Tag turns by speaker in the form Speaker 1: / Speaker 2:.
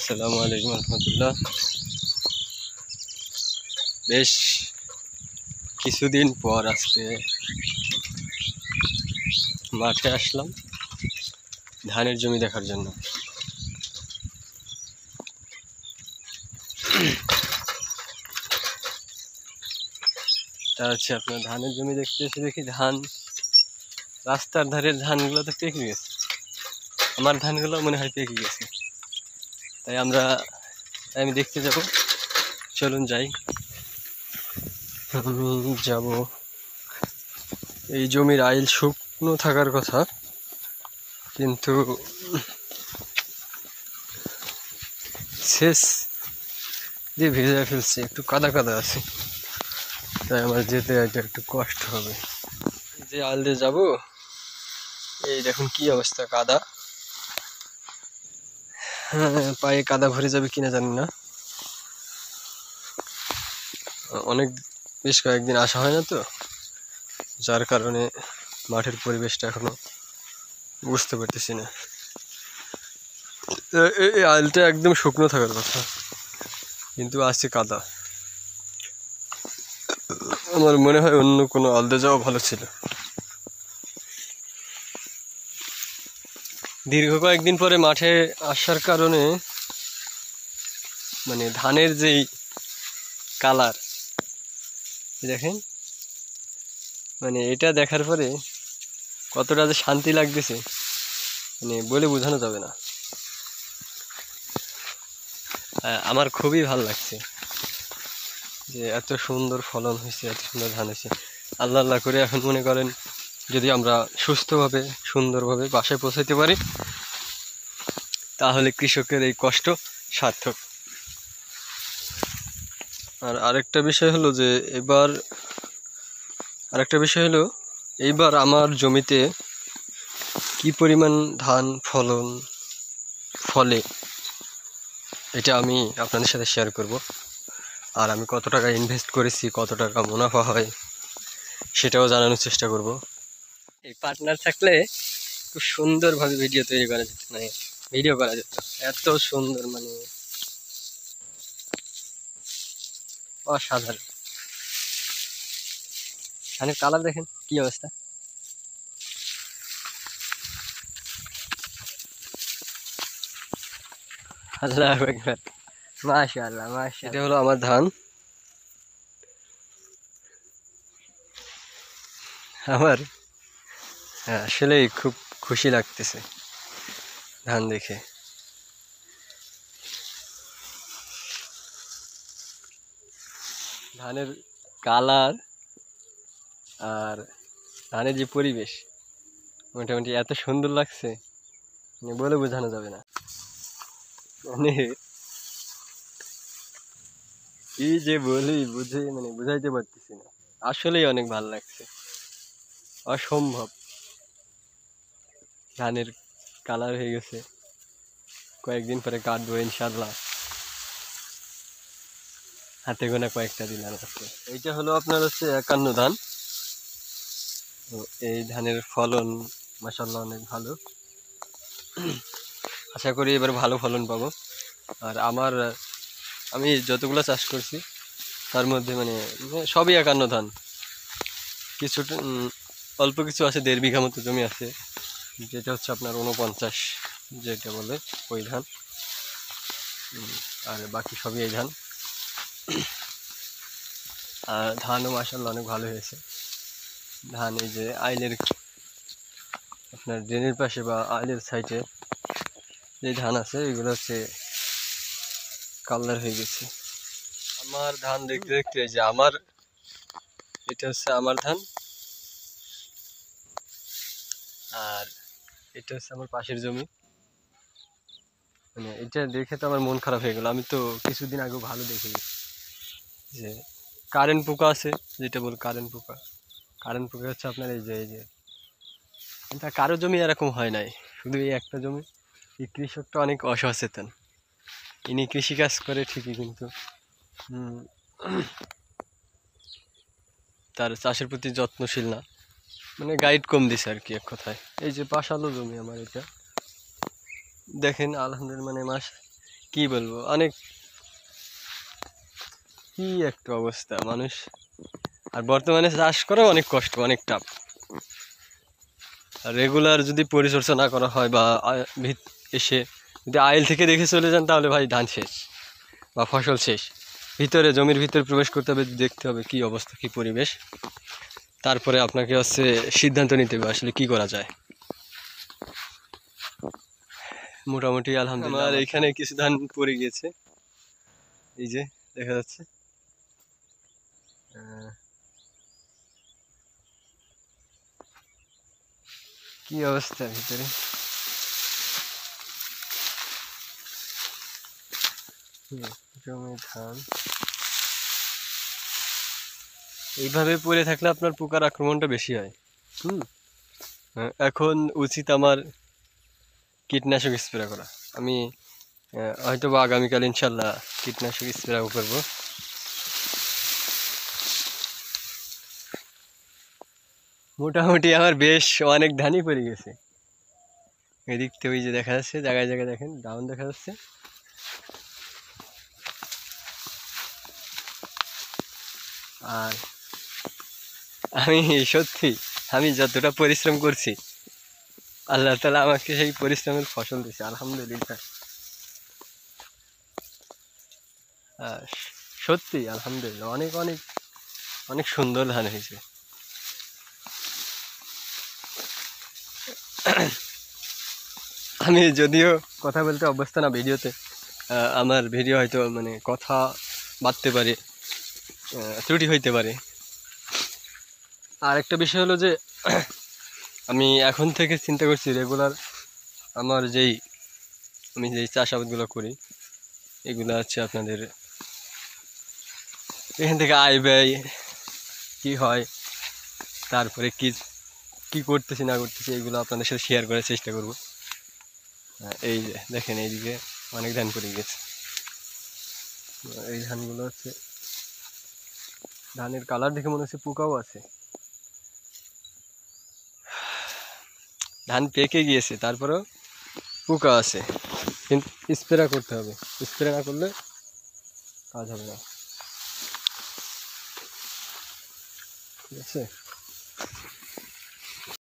Speaker 1: আসসালামু আলাইকুম রহমতুল্লাহ। বেশ কিছুদিন পর আজকে মাঠে আসলাম ধানের জমি দেখার জন্য। তা হচ্ছে আপনার ধানের জমি দেখতে এসে দেখি ধান, রাস্তার ধারের ধানগুলো তো পেকে গেছে, আমার ধানগুলো মনে হয় পেকে গেছে। তাই আমি দেখতে যাব, চলুন যাই। আমি যাব, এই জমির আইল শুকনো থাকার কথা, কিন্তু শেষ দিয়ে ভেজে ফেলছে, একটু কাদা কাদা আছে, তাই আমার যেতে এটা একটু কষ্ট হবে। যে আইল দিয়ে যাবো, এই দেখুন কি অবস্থা, কাদা। হ্যাঁ, পায়ে কাদা ভরে যাবে কিনা জানি না, বেশ কয়েকদিন আসা হয় না তো, যার কারণে মাঠের পরিবেশটা এখনো বুঝতে পারতেছি না। এই আইলটা একদম শুকনো থাকার কথা, কিন্তু আছে কাদা। আমার মনে হয় অন্য কোনো আলদে যাওয়া ভালো ছিল। দীর্ঘ কয়েকদিন পরে মাঠে আসার কারণে মানে ধানের যেই কালার দেখেন, মানে এটা দেখার পরে কতটা যে শান্তি লাগতেছে, মানে বলে বোঝানো যাবে না। আমার খুবই ভালো লাগছে যে এত সুন্দর ফলন হয়েছে, এত সুন্দর ধান হয়েছে। আল্লাহ আল্লাহ করে এখন মনে করেন যদি আমরা সুস্থভাবে সুন্দরভাবে বাসায় পৌঁছাতে পারি, তাহলে কৃষকের এই কষ্ট সার্থক। আর আরেকটা বিষয় হলো যে এইবার আমার জমিতে কি পরিমাণ ধান ফলে এটা আমি আপনাদের সাথে শেয়ার করব। আর আমি কত টাকা ইনভেস্ট করেছি, কত টাকা মুনাফা হয়, সেটাও জানানোর চেষ্টা করব। এই পার্টনার থাকলে খুব সুন্দরভাবে ভিডিও করা যেত, এত সুন্দর, মানে অসাধারণ। ধানের কালার দেখেন কি অবস্থা। আল্লাহু আকবার, মাশাআল্লাহ মাশাআল্লাহ। এটা হলো আমার ধান। আমার আসলেই খুব খুশি লাগতেছে ধান দেখে। ধানের কালার আর ধানের যে পরিবেশ, মোটামুটি এত সুন্দর লাগছে, মানে বলে বোঝানো যাবে না। মানে কি যে বলি বুঝাইতে পারতেছি না, আসলেই অনেক ভালো লাগছে, অসম্ভব। ধানের কালার হয়ে গেছে, কয়েকদিন পরে কাটবো ইনশাল্লাহ, হাতে গোনা কয়েকটা দিন আর আছে। এইটা হলো আপনার হচ্ছে 51 ধান। তো এই ধানের ফলন মাশাআল্লাহ অনেক ভালো, আশা করি এবার ভালো ফলন পাবো। আর আমি যতগুলো চাষ করছি তার মধ্যে সবই 51 ধান। কিছুটা অল্প কিছু আছে, 1.5 বিঘা মতো জমি আছে, যেটা হচ্ছে আপনার 49 যেটা বলে ওই ধান, আর বাকি সবই এই ধান। আর ধানও মাশাআল্লাহ অনেক ভালো হয়েছে। ধান এই যে আইলের আপনার ড্রেনের পাশে বা আইলের সাইডে যে ধান আছে, এগুলো হচ্ছে কালার হয়ে গেছে। আমার ধান দেখতে দেখতে এই যে এটা হচ্ছে আমার ধান, আর এটা হচ্ছে আমার পাশের জমি। মানে এটা দেখে তো আমার মন খারাপ হয়ে গেল। আমি তো কিছুদিন আগেও ভালো দেখে গেছি যে কারেন্ট পোকা আছে, যেটা বল কারেন্ট পোকা হচ্ছে আপনার এই যে এটা কারো জমি এরকম হয় নাই, শুধু এই একটা জমি। এই কৃষকটা অনেক অসচেতন, ইনি কৃষিকাজ করে ঠিকই, কিন্তু তার চাষের প্রতি যত্নশীল না, মানে গাইড কম দিছে আর কি এক কথায়। এই যে পাশালো জমি আমার, এটা দেখেন আলহামদুলিল্লাহ, মানে কি বলবো, অনেক কি একটা অবস্থা মানুষ। আর বর্তমানে চাষ করা অনেক কষ্ট, অনেক টাফ। আর রেগুলার যদি পরিচর্যা না করা হয় বা এসে যদি আইল থেকে দেখে চলে যান তাহলে ভাই ধান শেষ বা ফসল শেষ। ভিতরে জমির ভিতরে প্রবেশ করতে হবে, দেখতে হবে কি অবস্থা, কি পরিবেশ, তারপরে আপনাকে হচ্ছে সিদ্ধান্ত নিতে হবে আসলে কি করা যায়। মোটামুটি আলহামদুলিল্লাহ আমার এখানে কিছু ধান পড়ে গিয়েছে, এই যে দেখা যাচ্ছে। কি অবস্থা ভিতরে, জমি ধান এইভাবে পড়ে থাকলে আপনার পোকার আক্রমণটা বেশি হয়। এখন উচিত আমার কীটনাশক স্প্রে করা। আমি হয়তো বা আগামীকাল ইনশাল্লাহ কীটনাশক স্প্রে করবো। মোটামুটি আমার বেশ অনেক ধানই পড়ে গেছে। এদিক থেকে ওই যে দেখা যাচ্ছে, জায়গায় জায়গায় দেখেন ডাউন দেখা যাচ্ছে। আর আমি সত্যি, আমি যতটা পরিশ্রম করছি আল্লাহ তাআলা আমাকে সেই পরিশ্রমের ফসল দিয়েছে আলহামদুলিল্লাহ। সত্যি আলহামদুলিল্লাহ, অনেক অনেক অনেক সুন্দর ধান হয়েছে। আমি যদিও কথা বলতে অভ্যস্ত না ভিডিওতে, আমার ভিডিও হয়তো মানে কথা বাড়তে পারে, ত্রুটি হইতে পারে। আর একটা বিষয় হলো যে আমি এখন থেকে চিন্তা করছি রেগুলার আমার আমি যেই চাষাবাদগুলো করি এগুলো হচ্ছে আপনাদের এখান থেকে আয় ব্যয় কী হয়, তারপরে কি কি করতেছি না করতেছি এগুলো আপনাদের সাথে শেয়ার করার চেষ্টা করব। এই যে দেখেন এইদিকে অনেক ধান পড়ে গেছে। এই ধানগুলো হচ্ছে, ধানের কালার দেখে মনে হচ্ছে পোকাও আছে। ধান পেকে গিয়েছে তারপরেও পোকা আছে, কিন্তু স্প্রে করতে হবে, স্প্রে না করলে কাজ হবে না। ঠিক আছে।